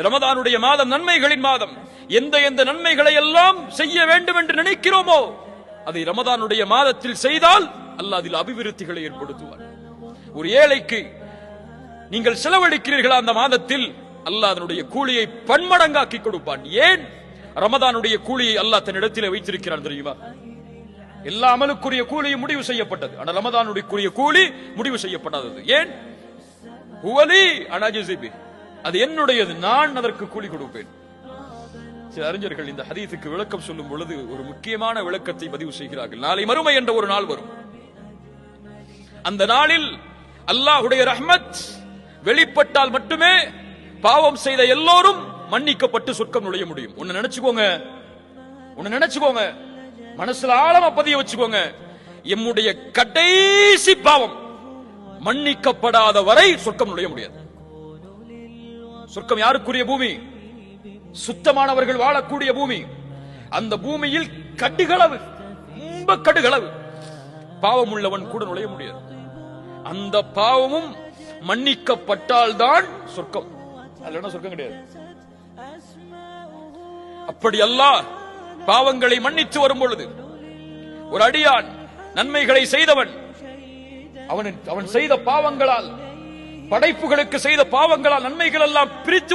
ரமதானுடைய மாதம் நன்மைகளின் மாதம். எந்த எந்த நன்மைகளை எல்லாம் செய்ய வேண்டும் என்று நினைக்கிறோமோ அதை ரமதானுடைய மாதத்தில் செய்தால் அல்லாஹ் அதில் அபிவிருத்திகளை ஏற்படுத்துவார். ஒரு ஏழைக்கு நீங்கள் செலவழிக்கிறீர்களா அந்த மாதத்தில், அல்லாஹ் அதனுடைய கூலியை பன்மடங்காக்கி கொடுப்பான். ஏன்? ரமதானுடைய கூலியை அல்லாஹ் தன்னிடத்தில் வைத்திருக்கிறான் தெரியுமா? எல்லா அமலுக்குரிய கூலியும் முடிவு செய்யப்பட்டது, ஆனால் ரமதானுடைய கூலி முடிவு செய்யப்படாதது. ஏன்? ஹுவலி அனஜிபி, அது என்னுடையது, நான் அதற்கு கூலி கொடுப்பேன். சில அறிஞர்கள் இந்த ஹதீஸுக்கு விளக்கம் சொல்லும் பொழுது ஒரு முக்கியமான விளக்கத்தை பதிவு செய்கிறார்கள். நாளை மறுமை என்ற ஒரு நாள் வரும். அந்த நாளில் அல்லாஹ்வுடைய ரஹ்மத் வெளிப்பட்டால் மட்டுமே பாவம் செய்த எல்லோரும் மன்னிக்கப்பட்டு சொர்க்கம் நுழைய முடியும். ஒன்னு நினைச்சுக்கோங்க, மனசுல ஆழமா பதிய வச்சுக்கோங்க. எம்முடைய கடைசி பாவம் மன்னிக்கப்படாத வரை சொர்க்கம் நுழைய முடியாது. சொர்க்கம் யாருக்குரிய பூமி? சுத்தமானவர்கள் வாழக்கூடிய பூமி. அந்த பூமியில் கடுகளவு, ரொம்ப கடுகளவு பாவம் உள்ளவன் கூட நுழைய முடியாது. அந்த பாவமும் மன்னிக்கப்பட்டால் தான் சொர்க்கம், அல்லனா சொர்க்கம் கிடையாது. அப்படி அல்லாஹ் பாவங்களை மன்னித்து வரும் பொழுது ஒரு அடியான் நன்மைகளை செய்தவன், அவன் செய்த பாவங்களால், படைப்புகளுக்கு செய்த பாவங்களால் நன்மைகள் எல்லாம் பிரித்து